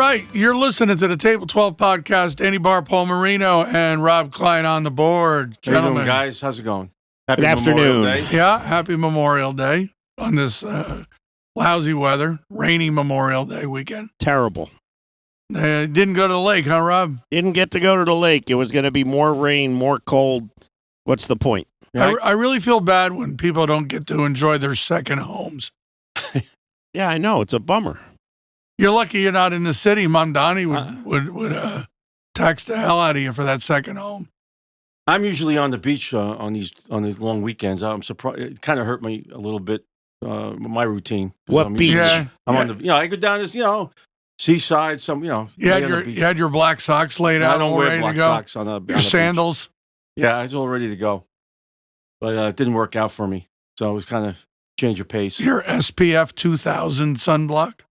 right, you're listening to the Table 12 podcast. Danny Bar, Paul Marino, and Rob Klein on the board. How you Gentlemen, doing, guys? How's it going? Happy Good afternoon. Memorial Day. Yeah, happy Memorial Day on this lousy weather, rainy Memorial Day weekend. Terrible. Didn't go to the lake, huh, Rob? Didn't get to go to the lake. It was going to be more rain, more cold. What's the point? Yeah, I really feel bad when people don't get to enjoy their second homes. Yeah, I know. It's a bummer. You're lucky you're not in the city. Mamdani would tax the hell out of you for that second home. I'm usually on the beach on these long weekends. I'm surprised. It kind of hurt me a little bit. My routine. 'Cause What I'm beach? usually- Yeah, I'm yeah. on the. I go down this. Seaside. You lay had on the beach. you had your black socks laid out, I don't all wear ready black to go. socks on the. Your sandals. Yeah, it's all ready to go, but it didn't work out for me. So it was kind of change of pace. Your SPF 2000 sunblock.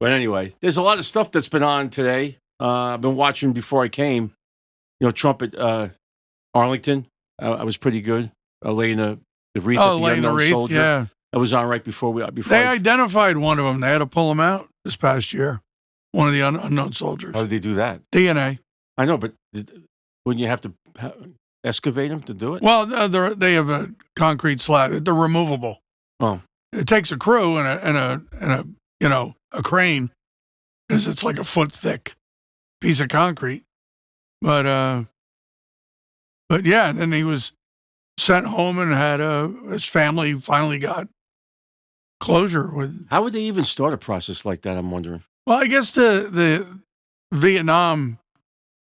But anyway, there's a lot of stuff that's been on today. I've been watching before I came. Trump at Arlington. I was pretty good. Laying the wreath at the laying the unknown wreath. soldier. Yeah, I was on right before they identified one of them. They had to pull him out this past year. One of the unknown soldiers. How did they do that? DNA. I know, but wouldn't you have to excavate them to do it? Well, they have a concrete slab. They're removable. Oh. It takes a crew and a crane, because it's like a foot thick piece of concrete. But yeah, and then he was sent home and had his family finally got closure with. How would they even start a process like that? I'm wondering. Well, I guess the Vietnam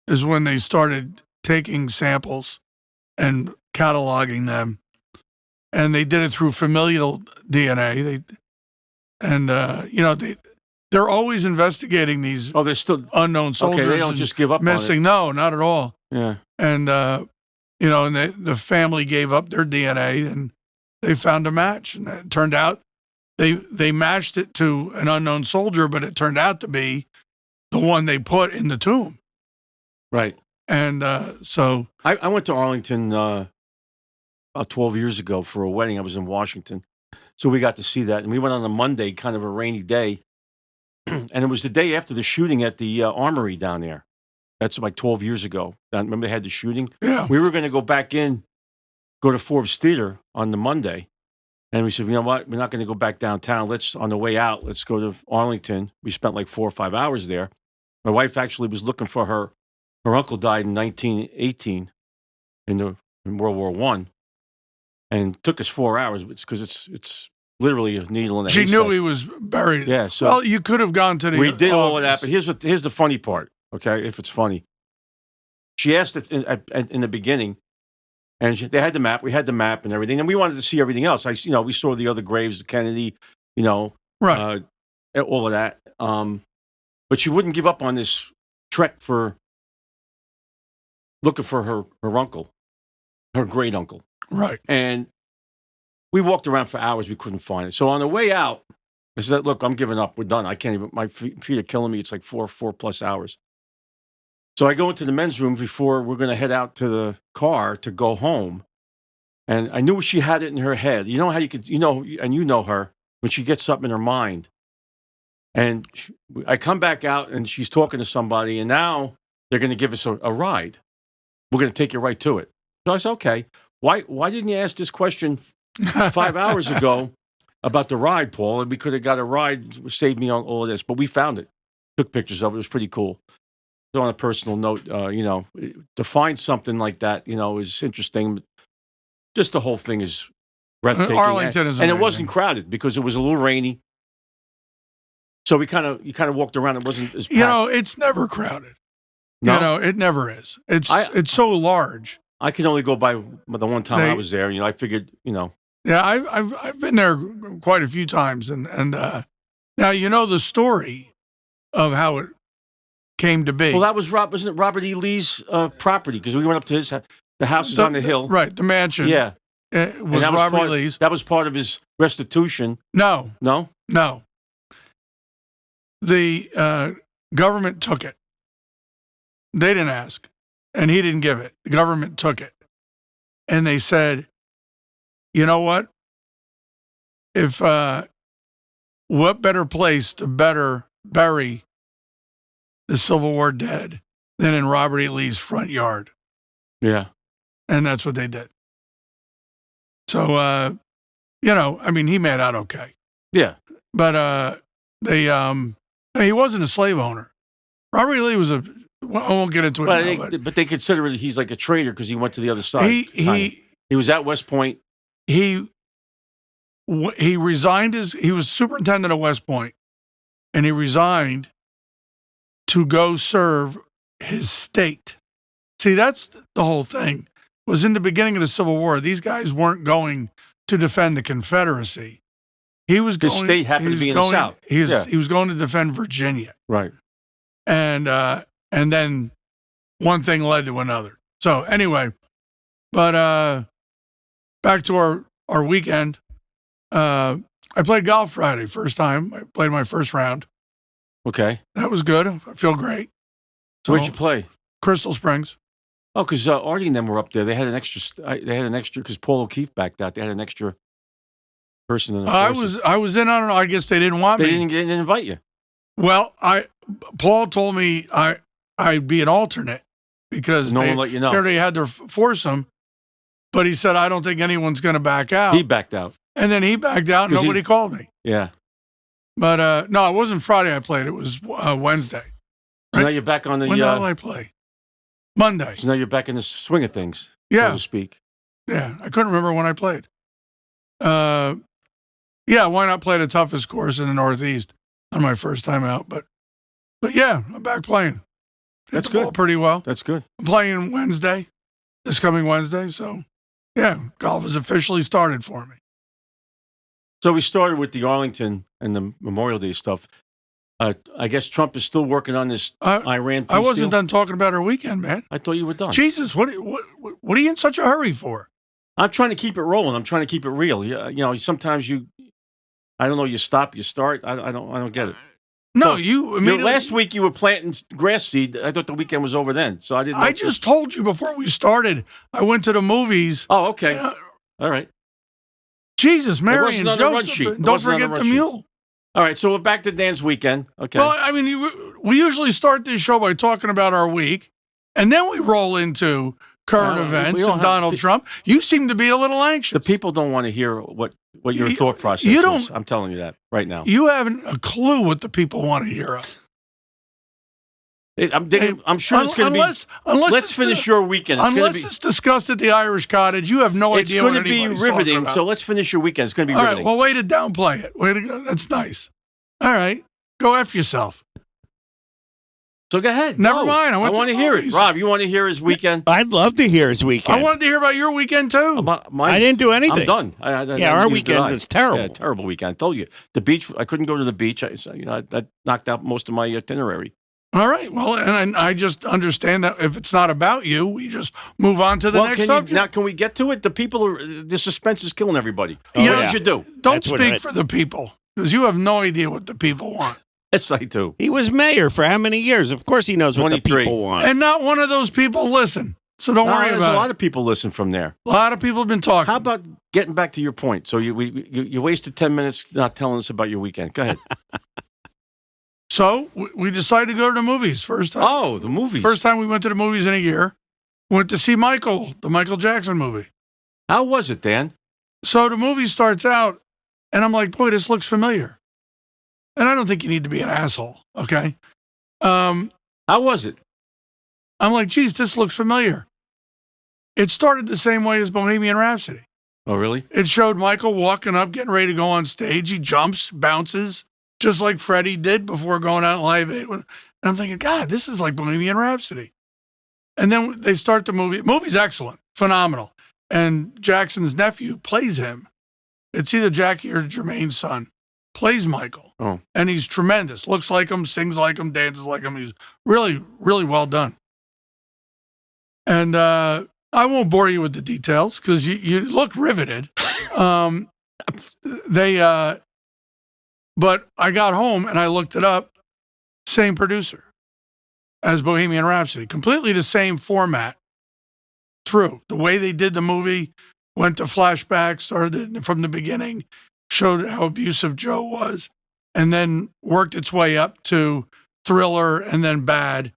is when they started taking samples and cataloging them, and they did it through familial DNA. They're always investigating these Oh, they're still unknown soldiers. okay. They don't and just give up missing. No, not at all. on it. Yeah. And and the family gave up their DNA, and they found a match, and it turned out they matched it to an unknown soldier, but it turned out to be the one they put in the tomb. Right. And so I went to Arlington about 12 years ago for a wedding. I was in Washington. So we got to see that. And we went on a Monday, kind of a rainy day. And it was the day after the shooting at the Armory down there. That's like 12 years ago. Remember they had the shooting? yeah, We were going to go back in, go to Forbes Theater on the Monday. And we said, you know what? We're not going to go back downtown. On the way out, let's go to Arlington. We spent like 4 or 5 hours there. My wife actually was looking for her. Her uncle died in 1918 in World War I. And it took us 4 hours because it's literally a needle in a she haystack. knew he was buried. Yeah, so well, you could have gone to the. we did all of that. office. But here's the funny part. Okay, if it's funny, she asked it in the beginling, and they had the map. We had the map and everything, and we wanted to see everything else. We saw the other graves, Kennedy, Right. all of that. But she wouldn't give up on this trek for looking for her uncle, her great uncle. Right. And we walked around for hours. We couldn't find it. So on the way out, I said, look, I'm giving up. We're done. I can't even, my feet are killing me. It's like four plus hours. So I go into the men's room before we're going to head out to the car to go home. And I knew she had it in her head. You know how you could, and you know her, when she gets something in her mind. And I come back out and she's talking to somebody, and now they're going to give us a ride. We're going to take you right to it. So I said, okay, why didn't you ask this question 5 hours ago about the ride, Paul? And we could have got a ride, saved me on all of this. But we found it, took pictures of it. It was pretty cool. So on a personal note, to find something like that, is interesting. Just the whole thing is breathtaking. Arlington is and it amazing. wasn't crowded because it was a little rainy. So you kind of walked around. It wasn't as packed. It's never crowded. No? It never is. It's so large. I can only go by the one time I They- was there. I figured, Yeah, I've been there quite a few times, and now the story of how it came to be. well, that was wasn't it Robert E. Lee's property? Because we went up to his the house is on the hill. right? The mansion. Yeah, It And was that Robert part, Lee's. That was part of his restitution. No, No, the government took it. They didn't ask, and he didn't give it. The government took it, and they said, "You know what? If what better place to better bury the Civil War dead than in Robert E. Lee's front yard. Yeah. And that's what they did. So, I mean, he made out okay. Yeah. But he wasn't a slave owner. Robert E. Lee was I won't get into it now, but they consider it he's like a traitor because he went to the other side. He was at West Point. He resigned he was superintendent of West Point, and he resigned to go serve his state. See, that's the whole thing. Was in the beginning of the Civil War, these guys weren't going to defend the Confederacy. He was going. His state happened to be in the South. He was going to defend Virginia. Right. And then one thing led to another. So anyway, but back to our weekend. I played golf Friday, first time. I played my first round. Okay. That was good. I feel great. So where'd you play? Crystal Springs. Oh, because Artie and them were up there. They had an extra because Paul O'Keefe backed out. They had an extra person in the I was in on it. I guess they didn't want me. They didn't invite you. Well, Paul told me I'd be an alternate because no one let you know. They had their foursome, but he said I don't think anyone's going to back out. He backed out, and then he backed out. And nobody called me. Yeah, but no, it wasn't Friday. I played. It was Wednesday. So now you're back on the. When did I play? Monday. So now you're back in the swing of things, so to speak. Yeah, I couldn't remember when I played. Yeah, why not play the toughest course in the Northeast on my first time out? But yeah, I'm back playing. That's Hit the ball good. pretty well. That's good. I'm playing this coming Wednesday. So yeah, golf has officially started for me. So we started with the Arlington and the Memorial Day stuff. I guess Trump is still working on this Iran peace I wasn't deal. done talking about our weekend, man. I thought you were done. Jesus, what are you in such a hurry for? I'm trying to keep it rolling. I'm trying to keep it real. Sometimes I don't know. You stop, you start. I don't get it. No, So, you immediately. last week you were planting grass seed. I thought the weekend was over then, so I didn't. I just told you before we started. I went to the movies. Oh, okay. All right. Jesus, Mary wasn't and on the run Joseph. sheet. It Don't wasn't on the forget run the sheet. mule. All right. So we're back to Dan's weekend. Okay. Well, I mean, we usually start this show by talking about our week, and then we roll into current events and Donald Trump. You seem to be a little anxious. The people don't want to hear what your thought process is. I'm telling you that right now. You haven't a clue what the people want to hear. I'm sure it's going to be. Unless Let's finish your weekend. It's discussed at the Irish Cottage. You have no It's idea going what to be anybody's talking riveting. about. So let's finish your weekend. It's going to be All riveting. right. Well, way to downplay it. Way to go. That's nice. All right. Go F yourself. So go ahead. Never Go. mind. I want to hear it. Rob, you want to hear his weekend? I'd love to hear his weekend. I wanted to hear about your weekend too. I didn't do anything. I'm done. Our weekend was terrible. Yeah, terrible weekend. I told you. The beach, I couldn't go to the beach. That knocked out most of my itinerary. All right. Well, and I just understand that if it's not about you, we just move on to the next subject. Now, can we get to it? The suspense is killing everybody. Oh, What did you do? Don't That's what speak for the people because you have no idea what the people want. Yes, I do. He was mayor for how many years? Of course he knows what the 23. people want. And not one of those people listen. So don't worry There's about a it. lot of people listen from there. A lot of people have been talking. How about getting back to your point? So you wasted 10 minutes not telling us about your weekend. Go ahead. So we decided to go to the movies first time. Oh, the movies. First time we went to the movies in a year. Went to see the Michael Jackson movie. How was it, Dan? So the movie starts out, and I'm like, boy, this looks familiar. And I don't think you need to be an asshole, okay? How was it? I'm like, geez, this looks familiar. It started the same way as Bohemian Rhapsody. Oh, really? It showed Michael walking up, getting ready to go on stage. He jumps, bounces, just like Freddie did before going out Live Aid. And I'm thinking, God, this is like Bohemian Rhapsody. And then they start the movie. The movie's excellent, phenomenal. And Jackson's nephew plays him. It's either Jackie or Jermaine's son. Plays Michael. Oh. And he's tremendous. Looks like him, sings like him, dances like him. He's really, really well done. And I won't bore you with the details because you look riveted. But I got home and I looked it up. Same producer as Bohemian Rhapsody. Completely the same format through. The way they did the movie, went to flashbacks, started from the beginning, showed how abusive Joe was. and then worked its way up to Thriller and then Bad,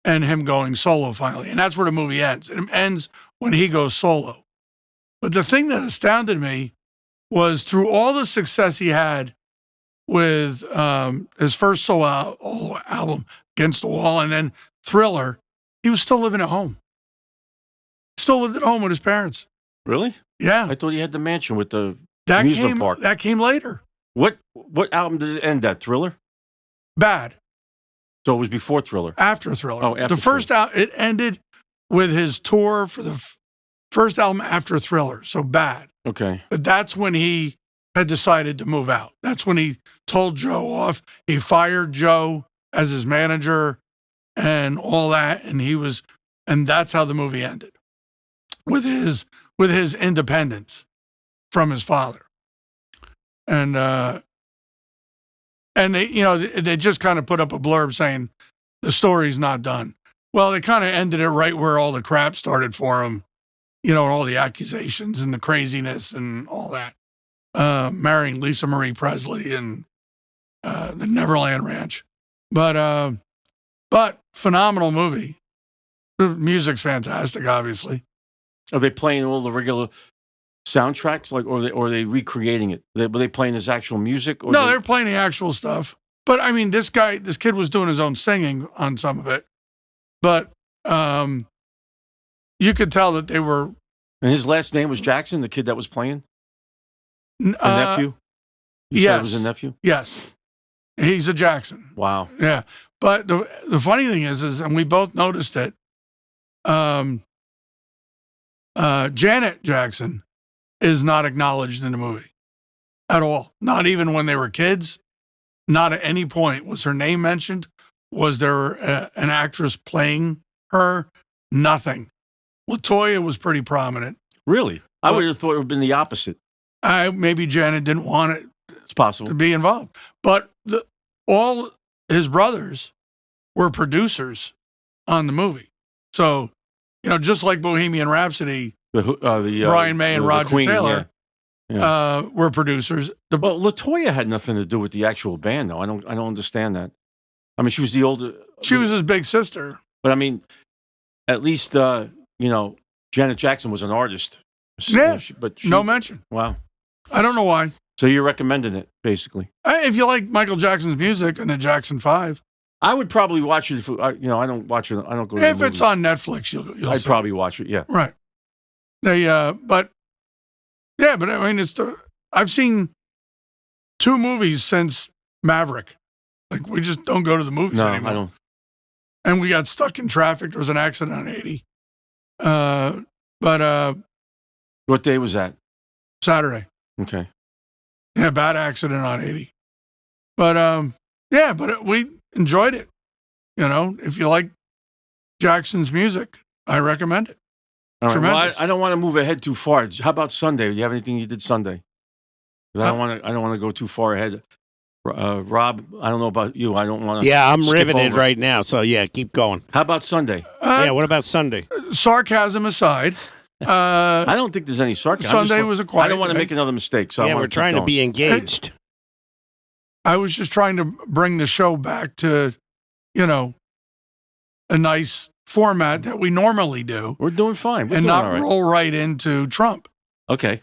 and him going solo finally. And that's where the movie ends. It ends when he goes solo. But the thing that astounded me was through all the success he had with his first solo album, Against the Wall, and then Thriller, he was still living at home. Still lived at home with his parents. Really? Yeah. I thought he had the mansion with the That amusement park. That came later. What album did it end at? Thriller? Bad. So it was before Thriller. After Thriller. Oh, after the first it ended with his tour for the first album after Thriller. So Bad. Okay. But that's when he had decided to move out. That's when he told Joe off. He fired Joe as his manager and all that. And that's how the movie ended. With his independence from his father. And they just kind of put up a blurb saying the story's not done. Well, they kind of ended it right where all the crap started for him, all the accusations and the craziness and all that. Marrying Lisa Marie Presley and the Neverland Ranch. But phenomenal movie. The music's fantastic, obviously. Are they playing all the regular soundtracks, or are they recreating it? Were they playing his actual music? Or No, they're playing the actual stuff. But I mean, this kid was doing his own singing on some of it. But you could tell that they were. And his last name was Jackson, the kid that was playing? A nephew? You said it was a nephew? Yes. He's a Jackson. Wow. Yeah. But the funny thing is, and we both noticed it, Janet Jackson is not acknowledged in the movie at all. Not even when they were kids. Not at any point was her name mentioned. Was there an actress playing her? Nothing. LaToya was pretty prominent. Really? I would have thought it would have been the opposite. Maybe Janet didn't want it It's possible. to be involved. But all his brothers were producers on the movie. So, just like Bohemian Rhapsody, Brian May and Roger Queen, Taylor were producers. Well, LaToya had nothing to do with the actual band, though. I don't understand that. I mean, she was the older. She was his big sister. But I mean, at least Janet Jackson was an artist. Yeah, but no mention. Wow. I don't know why. So you're recommending it, basically. If you like Michael Jackson's music and the Jackson 5. I would probably watch it if I don't watch it. I don't go to If it's on Netflix, you'll I'd see probably watch it, yeah. Right. But I mean, I've seen 2 movies since Maverick. Like, we just don't go to the movies No, anymore. I don't. And we got stuck in traffic. There was an accident on 80. What day was that? Saturday. Okay. Yeah, bad accident on 80. But we enjoyed it. If you like Jackson's music, I recommend it. All right. Well, Tremendous. I don't want to move ahead too far. How about Sunday? Do you have anything you did Sunday? 'Cause I don't want to go too far ahead. Rob, I don't know about you. I don't want to. Yeah, I'm skip riveted over. right now. So yeah, keep going. How about Sunday? Yeah, what about Sunday? Sarcasm aside, I don't think there's any sarcasm. Sunday was a quiet I don't want to day. make another mistake. So I Yeah, wanna we're keep trying to going. be engaged. I was just trying to bring the show back to, a nice format that we normally do We're doing fine. We're and doing not all right. roll right into Trump. Okay.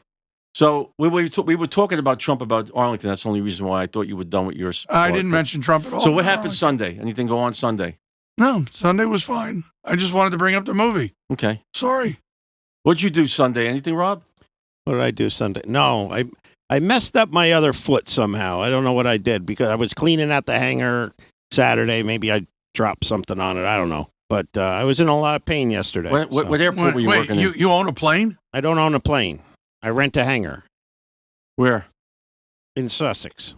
So we were talking about Trump, about Arlington. That's the only reason why I thought you were done with yours. I didn't mention Trump at all. So what happened Sunday? Anything go on Sunday? No, Sunday was fine. I just wanted to bring up the movie. Okay. Sorry. What'd you do Sunday? Anything, Rob? What did I do Sunday? No, I messed up my other foot somehow. I don't know what I did because I was cleaning out the hangar Saturday. Maybe I dropped something on it. I don't know. But I was in a lot of pain yesterday. What airport were you working in? You own a plane? I don't own a plane. I rent a hangar Where? in Sussex.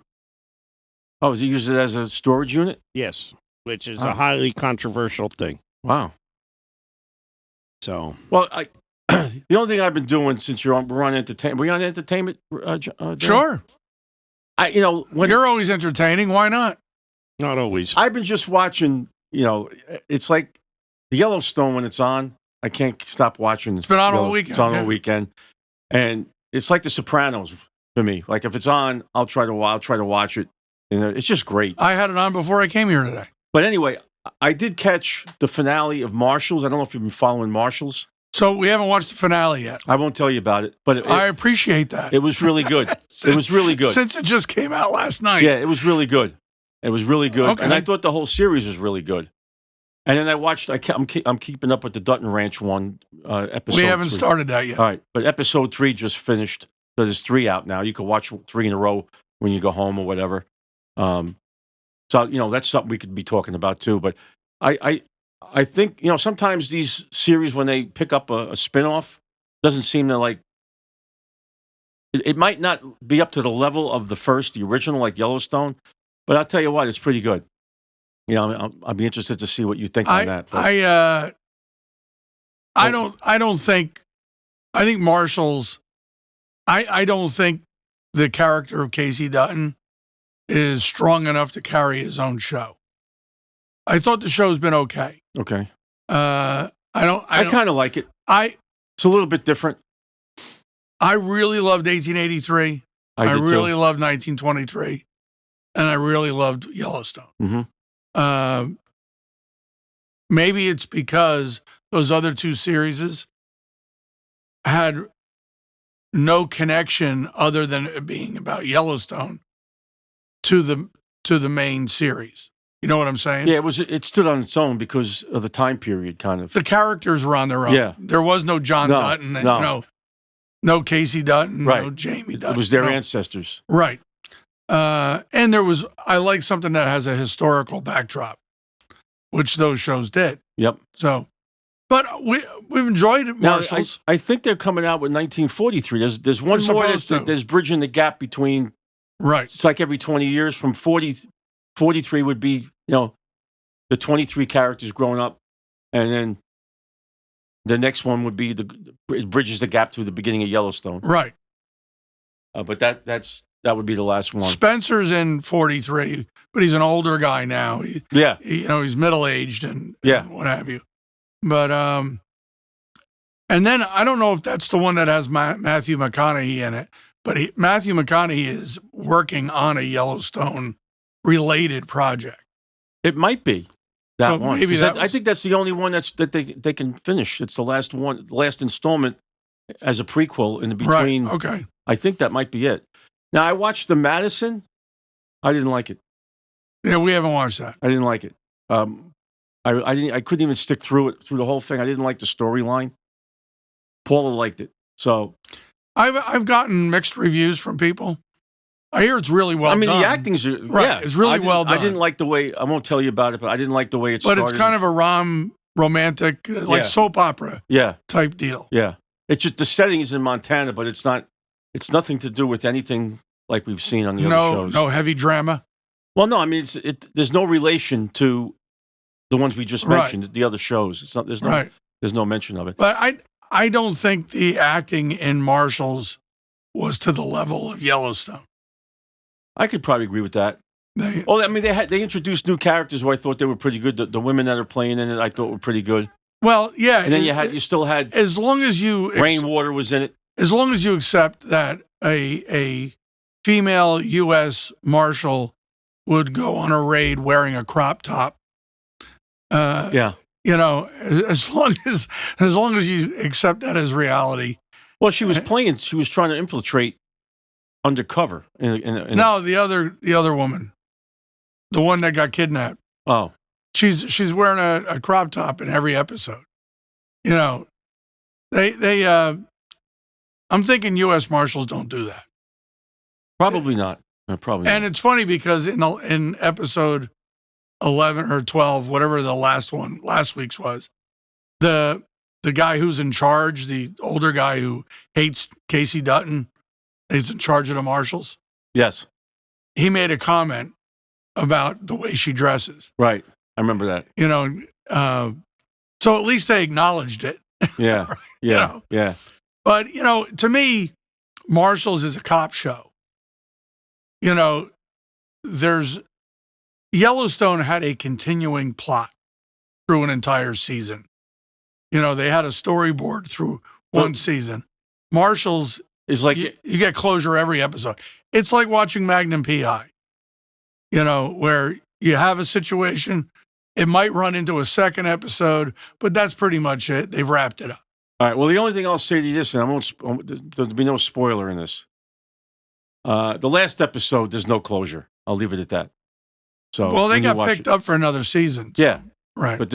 Oh, is he use it as a storage unit? Yes, which is Oh. a highly controversial thing. Wow. So Well, the only thing I've been doing since we're on entertainment. Were you on entertainment? Dan? Sure. When You're always entertaining. Why not? not always. I've been just watching. It's like the Yellowstone when it's on. I can't stop watching. It's been on all weekend, It's on yeah. all weekend, and it's like The Sopranos for me. Like if it's on, I'll try to watch it And it's just great. I had it on before I came here today. But anyway, I did catch the finale of Marshals. I don't know if you've been following Marshals. So we haven't watched the finale yet. I won't tell you about it, but I appreciate that. it was really good. It was really good. Since it just came out last night. Yeah, it was really good. It was really good. Okay. And I thought the whole series was really good. And then I watched, I'm keeping up with the Dutton Ranch one, episode We haven't 3. started that yet. All right. But episode 3 just finished. So there's 3 out now. You can watch 3 in a row when you go home or whatever. So, that's something we could be talking about too. But I think, sometimes these series, when they pick up a spinoff, doesn't seem to like, it might not be up to the level of the original, like Yellowstone, but I'll tell you what, it's pretty good. I'll be interested to see what you think on that. But, I don't think, I think Marshall's, I don't think the character of Casey Dutton is strong enough to carry his own show. I thought the show's been okay. okay. I I kind of like it. It's a little bit different. I really loved 1883. I did really too. loved 1923, and I really loved Yellowstone. Mhm. Maybe it's because those other 2 series had no connection other than it being about Yellowstone to the main series. You know what I'm saying? Yeah, it stood on its own because of the time period, kind of. The characters were on their own. Yeah. There was no John No, Dutton and no. no Casey Dutton, Right. no Jamie Dutton. It was their no. ancestors. Right. And I like something that has a historical backdrop, which those shows did. Yep. So, but we've enjoyed it, Now, Marshalls. I think they're coming out with 1943. There's one They're more supposed to. there's bridging the gap between. Right. It's like every 20 years from 43 would be, the 23 characters growing up, and then the next one would be it bridges the gap to the beginning of Yellowstone. Right. But that would be the last one. Spencer's in 43, but he's an older guy now. Yeah. He's middle-aged and Yeah. what have you. But, and then I don't know if that's the one that has Matthew McConaughey in it, but Matthew McConaughey is working on a Yellowstone-related project. It might be that So one. maybe 'Cause that I was- think that's the only one that they can finish. It's the last one, the last installment as a prequel in the between. Right. Okay. I think that might be it. Now, I watched the Madison. I didn't like it. Yeah, we haven't watched that. I didn't like it. I couldn't even stick through the whole thing. I didn't like the storyline. Paula liked it. So, I've gotten mixed reviews from people. I hear it's really well done. the acting's Right, yeah, it's really well I done. didn't like the way, I won't tell you about it, but I didn't like the way it But started. it's kind of a romantic, like Yeah. soap opera yeah, type deal. yeah. It's just the setting is in Montana, but it's nothing to do with anything like we've seen on the other shows. No heavy drama. Well, no, I mean, there's no relation to the ones we just Right. mentioned, the other shows. It's not, Right. there's no mention of it. But I don't think the acting in Marshall's was to the level of Yellowstone. I could probably agree with that. They, Oh, I mean, they introduced new characters who I thought they were pretty good. The women that are playing in it, I thought were pretty good. well, yeah. And then you still had as long as you Rainwater was in it. as long as you accept that a female U.S. Marshal would go on a raid wearing a crop top. Yeah. As long as you accept that as reality. Well, she was trying to infiltrate undercover. No, the other woman, the one that got kidnapped. Oh, She's wearing a crop top in every episode. They I'm thinking U.S. Marshals don't do that. probably not. Probably And not. it's funny because in episode 11 or 12, whatever the last week's was, the guy who's in charge, the older guy who hates Casey Dutton, is in charge of the Marshals. Yes. He made a comment about the way she dresses. Right. I remember that. So at least they acknowledged it. Yeah. Yeah. Yeah. But, to me, Marshals is a cop show. There's Yellowstone had a continuing plot through an entire season. They had a storyboard through one season. Marshals, It's like you get closure every episode. It's like watching Magnum PI. where you have a situation, it might run into a second episode, but that's pretty much it. They've wrapped it up. All right. Well, the only thing I'll say to you this, and there'll be no spoiler in this. The last episode, there's no closure. I'll leave it at that. So, Well, they when you got watch picked up for another season. Yeah, Right. but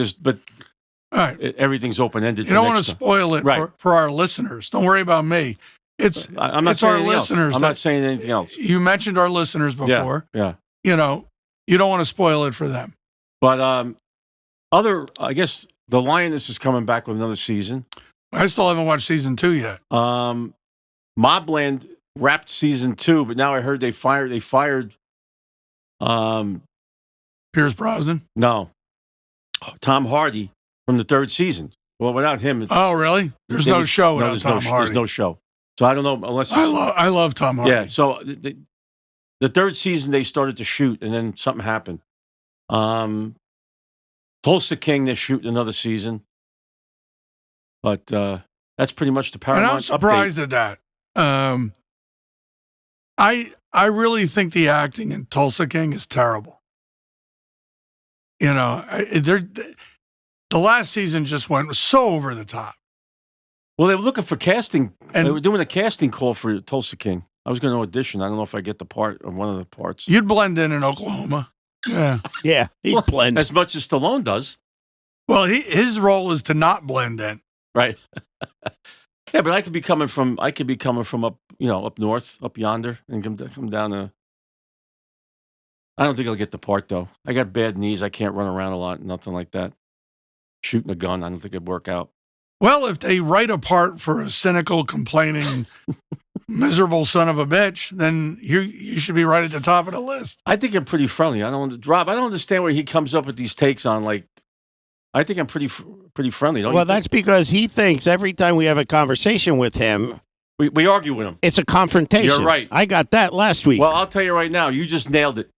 All right. everything's open ended. You don't want to spoil it Right. for our listeners. Don't worry about me. I'm not it's saying our anything else. listeners I'm that- not saying anything else. You mentioned our listeners before. Yeah. You don't want to spoil it for them. But I guess The Lioness is coming back with another season. I still haven't watched season 2 yet. Mobland wrapped season 2, but now I heard they fired. Pierce Brosnan. No, Tom Hardy from the 3rd season. Well, without him, Oh, really? There's no show without there's Tom Hardy. There's no show. So I don't know unless I love Tom Hardy. Yeah. So the 3rd season they started to shoot, and then something happened. Tulsa King, they're shooting another season, but that's pretty much the Paramount. And I'm surprised at that. I really think the acting in Tulsa King is terrible. The last season just went so over the top. Well, they were looking for casting, And- they were doing a casting call for Tulsa King. I was going to audition. I don't know if I get the part or one of the parts. You'd blend in Oklahoma. Yeah. Yeah, he'd blend. As much as Stallone does, Well, his role is to not blend in. right? Yeah, but I could be coming from up, up north, up yonder, and come down to. I don't think I'll get the part though. I got bad knees. I can't run around a lot. Nothing like that. Shooting a gun, I don't think it'd work out. Well, if they write a part for a cynical, complaining, miserable son of a bitch, then you should be right at the top of the list. I think I'm pretty friendly. Rob, I don't understand where he comes up with these takes on. Like, I think I'm pretty friendly. Don't you Well, think? that's because he thinks every time we have a conversation with him, we argue with him. it's a confrontation. You're right. I got that last week. Well, I'll tell you right now, you just nailed it.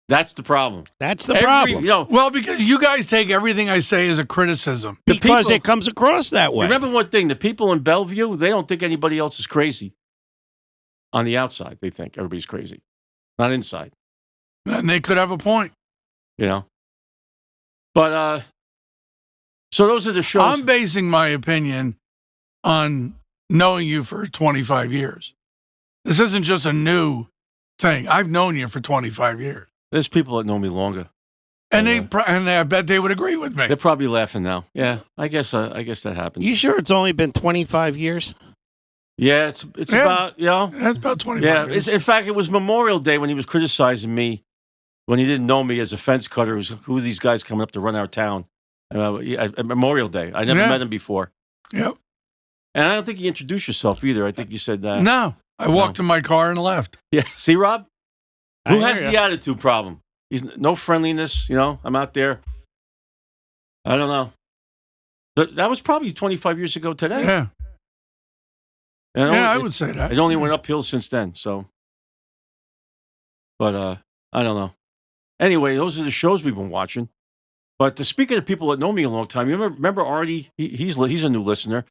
That's the problem. That's the problem. Well, because you guys take everything I say as a criticism. Because people- it comes across that way. Remember one thing: the people in Bellevue, they don't think anybody else is crazy. On the outside, they think everybody's crazy, not inside. And they could have a point. But so those are the shows. I'm basing my opinion on knowing you for 25 years. This isn't just a new thing. I've known you for 25 years. There's people that know me longer. And I bet they would agree with me. They're probably laughing now. Yeah, I guess that happens. You sure it's only been 25 years? Yeah, it's Yeah. about That's about 25 Yeah, years. in fact, it was Memorial Day when he was criticizing me when he didn't know me as a fence cutter. Who are these guys coming up to run our town? At Memorial Day. I never Yeah. met him before. Yep. And I don't think you introduced yourself either. I think you said that. No, I walked to my car and left. Yeah. See, Rob? Who I has hear the attitude problem? He's no friendliness. I'm out there. I don't know. But that was probably 25 years ago today. Yeah. And Yeah, I would say that. It only went uphill since then. So, but I don't know. Anyway, those are the shows we've been watching. But speaking of people that know me a long time, you remember Artie? He's a new listener.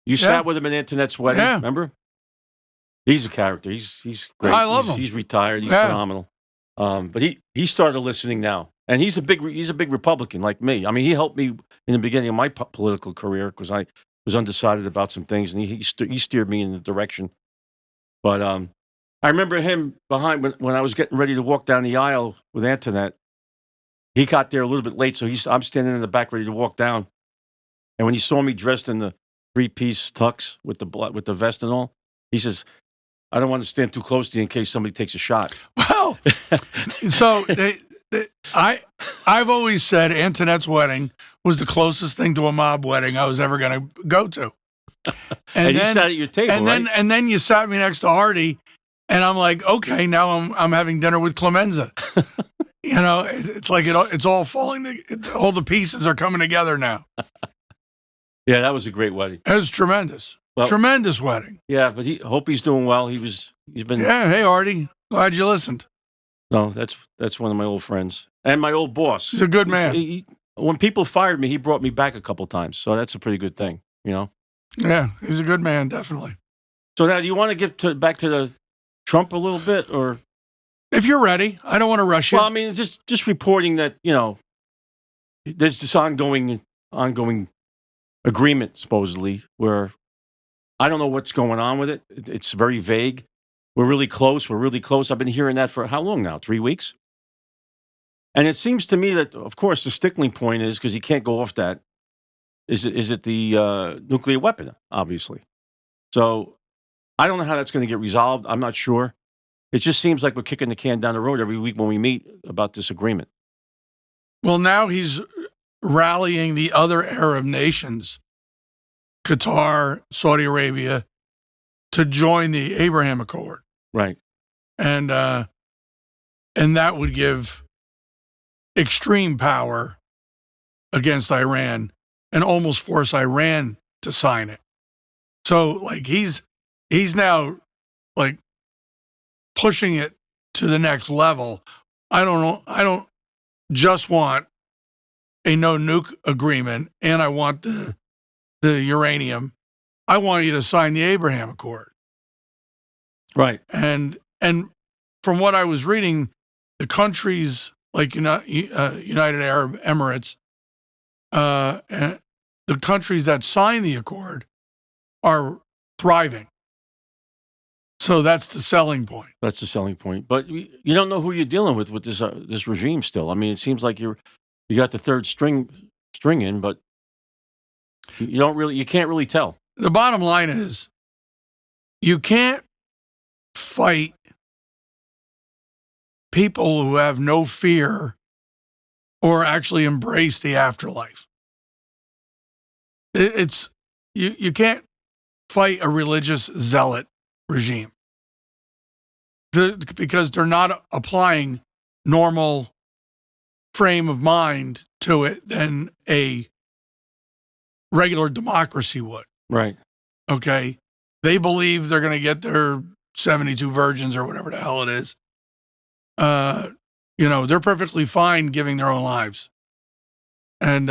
You sat with him at Antoinette's wedding. Yeah. Remember? He's a character. He's great. I love him. He's retired. He's Yeah. phenomenal. But he started listening now, and he's a big Republican like me. I mean, he helped me in the beginning of my political career because I was undecided about some things, and he steered me in the direction. But I remember him behind when I was getting ready to walk down the aisle with Antoinette. He got there a little bit late, so I'm standing in the back ready to walk down. And when he saw me dressed in the 3-piece tux with the vest and all, he says, "I don't want to stand too close to you in case somebody takes a shot." Well, so I've always said Antoinette's wedding was the closest thing to a mob wedding I was ever going to go to. And you sat at your table, right? And then you sat me next to Artie, and I'm like, okay, now I'm having dinner with Clemenza. It's like it's all falling. All the pieces are coming together now. Yeah, that was a great wedding. It was tremendous. Well- Tremendous wedding. Yeah, but hope he's doing well. He's been Yeah. Hey, Artie. Glad you listened. No, that's one of my old friends and my old boss. He's a good man. When people fired me, he brought me back a couple times, so that's a pretty good thing, Yeah, he's a good man, definitely. So now, do you want to get back to the Trump a little bit, or If you're ready, I don't want to rush you. Well, I mean, just reporting that there's this ongoing agreement supposedly where I don't know what's going on with it. It's very vague. We're really close. We're really close. I've been hearing that for how long now? 3 weeks. And it seems to me that, of course, the stickling point is because you can't go off that. Is it the nuclear weapon? Obviously. So I don't know how that's going to get resolved. I'm not sure. It just seems like we're kicking the can down the road every week when we meet about this agreement. Well, now he's rallying the other Arab nations, Qatar, Saudi Arabia, to join the Abraham Accord. Right. And that would give extreme power against Iran and almost force Iran to sign it. So like he's now like pushing it to the next level. I don't just want a no nuke agreement and I want the uranium. I want you to sign the Abraham Accord. Right. And from what I was reading, the countries like United Arab Emirates, and the countries that signed the accord are thriving. So that's the selling point. That's the selling point. But you don't know who you're dealing with this regime still. I mean, it seems like you got the third string in, but you can't really tell. The bottom line is you can't fight people who have no fear or actually embrace the afterlife. It's you can't fight a religious zealot regime because they're not applying normal frame of mind to it than a regular democracy would. Right. Okay. They believe they're going to get their 72 virgins or whatever the hell it is. They're perfectly fine giving their own lives. And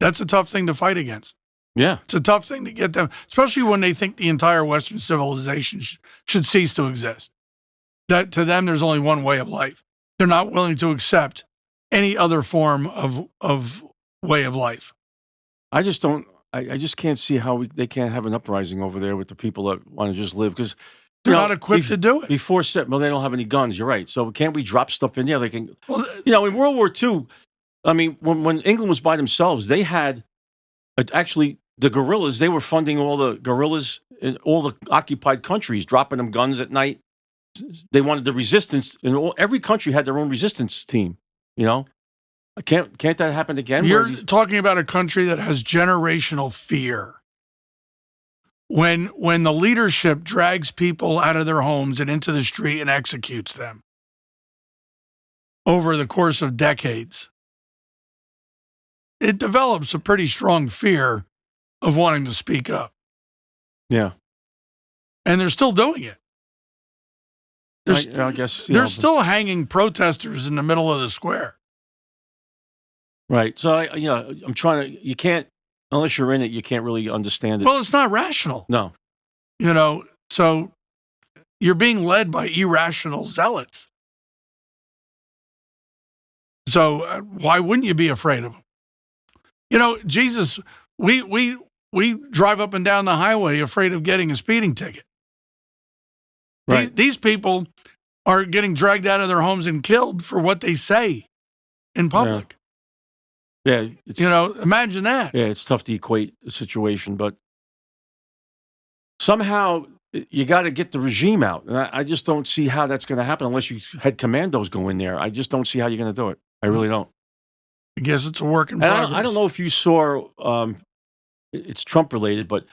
that's a tough thing to fight against. Yeah. It's a tough thing to get them, especially when they think the entire Western civilization should cease to exist. That to them, there's only one way of life. They're not willing to accept any other form of way of life. I just don't. I just can't see how they can't have an uprising over there with the people that want to just live because they're not equipped to do it. Well, they don't have any guns. You're right. So can't we drop stuff in there? They can. Well, in World War II, I mean, when England was by themselves, they had actually the guerrillas. They were funding all the guerrillas in all the occupied countries, dropping them guns at night. They wanted the resistance, and every country had their own resistance team. Can't that happen again? You're talking about a country that has generational fear. When the leadership drags people out of their homes and into the street and executes them over the course of decades, it develops a pretty strong fear of wanting to speak up. Yeah. And they're still doing it. I guess they're still hanging protesters in the middle of the square. Right. So I'm trying to. You can't unless you're in it. You can't really understand it. Well, it's not rational. No. So you're being led by irrational zealots. So why wouldn't you be afraid of them? Jesus, we drive up and down the highway afraid of getting a speeding ticket. Right. These people are getting dragged out of their homes and killed for what they say in public. Yeah. Imagine that. Yeah, it's tough to equate the situation, but somehow you got to get the regime out. And I just don't see how that's going to happen unless you had commandos go in there. I just don't see how you're going to do it. I really don't. I guess it's a work in progress. I don't know if you saw, it's Trump related, but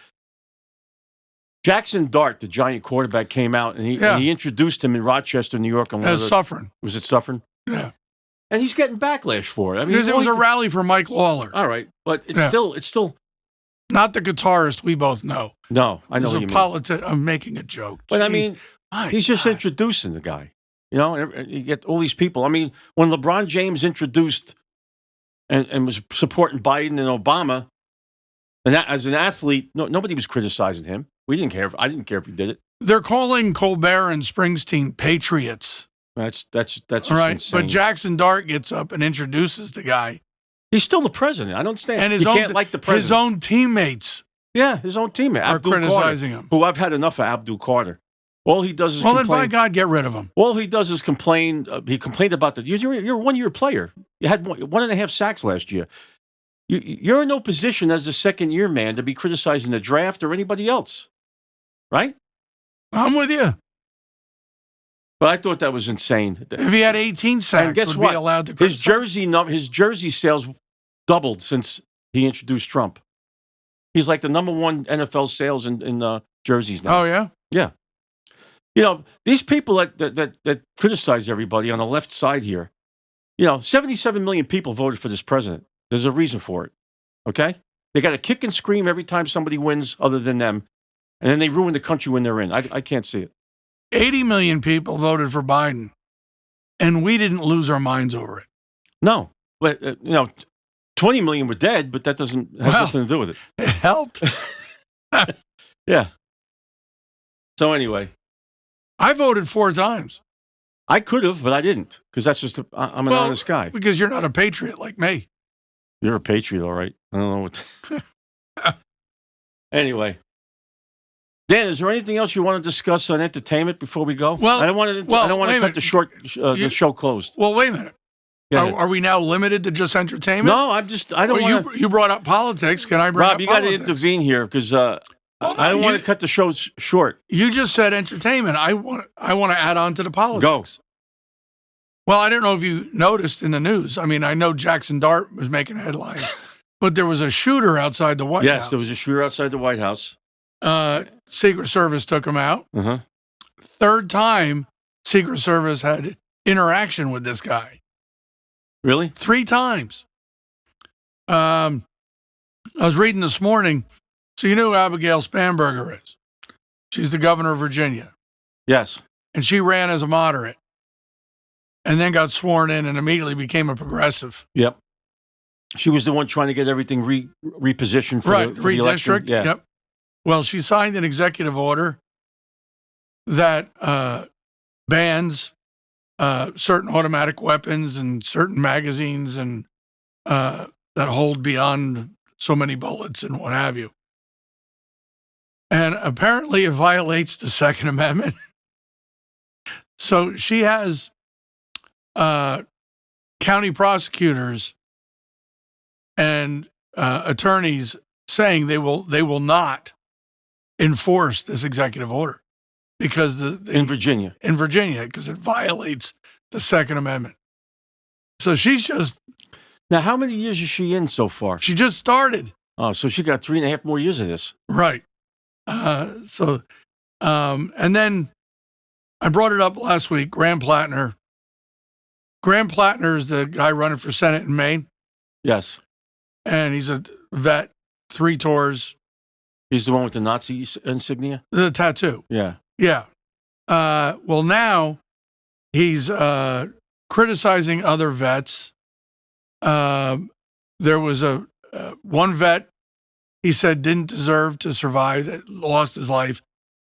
Jackson Dart, the giant quarterback, came out and he introduced him in Rochester, New York. As Suffering. Was it Suffering? Yeah. And he's getting backlash for it. I mean, because it was a rally for Mike Lawler. All right, but it's still not the guitarist we both know. No, I know what you mean. I'm making a joke. But Jeez. I mean, he's just introducing the guy. And you get all these people. I mean, when LeBron James introduced and was supporting Biden and Obama, and that, as an athlete, nobody was criticizing him. We didn't care. I didn't care if he did it. They're calling Colbert and Springsteen patriots. That's just All right. insane. But Jackson Dart gets up and introduces the guy. He's still the president. I don't understand. And you can't like the president. his own teammates Yeah, his own teammate, are Abdul criticizing Carter, him. who I've had enough of Abdul Carter. All he does is Well, then, by complain. God, get rid of him. All he does is complain. He complained about that. You're a one-year player. You had 1.5 sacks last year. You're in no position as a second-year man to be criticizing the draft or anybody else, right? I'm with you. But I thought that was insane. If he had 18 sacks, And guess would what? be allowed to His criticize. his jersey sales doubled since he introduced Trump. He's like the number one NFL sales in jerseys now. Oh, yeah? You know, these people that criticize everybody on the left side here, 77 million people voted for this president. There's a reason for it. Okay? They got to kick and scream every time somebody wins other than them. And then they ruin the country when they're in. I can't see it. 80 million people voted for Biden, and we didn't lose our minds over it. No. But, 20 million were dead, but that doesn't have Well. nothing to do with it. It helped. Yeah. So anyway, I voted 4 times I could have, but I didn't because that's just I'm an Well, honest guy. because you're not a patriot like me. You're a patriot, all right. I don't know what. Anyway, Dan, is there anything else you want to discuss on entertainment before we go? Well, I don't want to. well, I don't want wait to a cut minute. the You- show closed. Well, wait a minute. Go ahead. Are we now limited to just entertainment? No, I don't Well, want to. you brought up politics. Can I bring Rob, up you got to politics? intervene here because Well, I don't no, want to cut the show short. You just said entertainment. I want to add on to the politics. Go. Well, I don't know if you noticed in the news. I mean, I know Jackson Dart was making headlines, but there was a shooter outside the White House. Yes, there was a shooter outside the White House. Secret Service took him out. Uh-huh. Third time Secret Service had interaction with this guy. Really? 3 times. I was reading this morning. So you know who Abigail Spanberger is? She's the governor of Virginia. Yes. And she ran as a moderate and then got sworn in and immediately became a progressive. Yep. She was the one trying to get everything repositioned for Right, the election. redistrict. Yeah. Yep. Well, she signed an executive order that bans certain automatic weapons and certain magazines and that hold beyond so many bullets and what have you. And apparently it violates the Second Amendment. So she has county prosecutors and attorneys saying they will not enforce this executive order because In Virginia. in Virginia because it violates the Second Amendment. So she just Now, how many years is she in so far? started. Oh, so she got 3.5 more years of this. Right. And then I brought it up last week, Graham Plattner. Graham Plattner is the guy running for Senate in Maine, Yes. and he's a vet, 3 tours, He's the one with the Nazi insignia? the tattoo. Yeah. Yeah. Well, now he's criticizing other vets. There was one vet he said didn't deserve to survive, that lost his life.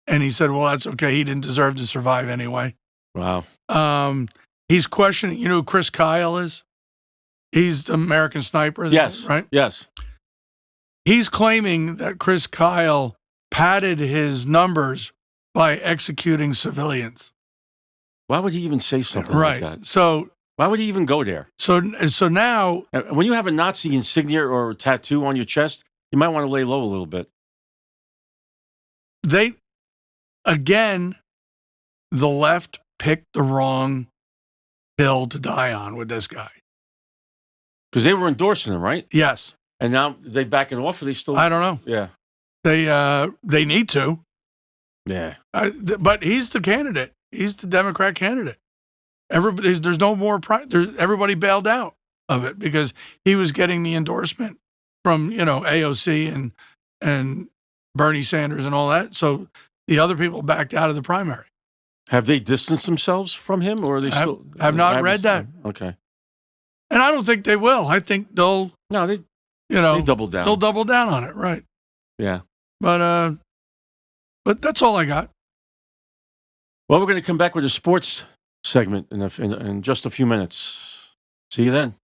And he said, well, that's okay. He didn't deserve to survive anyway. Wow. He's questioning, you know who Chris Kyle is? He's the American Sniper. Yes. Right? Yes. He's claiming that Chris Kyle padded his numbers by executing civilians. Why would he even say something Right. like that? So Why would he even go there? So now, When you have a Nazi insignia or a tattoo on your chest, you might want to lay low a little bit. the left picked the wrong hill to die on with this guy. Because they were endorsing him, right? Yes. And now they back it off, or they still? I don't know. Yeah. They need to. Yeah. But he's the candidate. He's the Democrat candidate. There's no more. Everybody bailed out of it because he was getting the endorsement from AOC and Bernie Sanders and all that. So the other people backed out of the primary. Have they distanced themselves from him, or are they still? I've not read that. Okay. And I don't think they will. I think they'll. No, they doubled down. They'll double down on it, right? Yeah. But that's all I got. Well, we're going to come back with a sports segment in just a few minutes. See you then.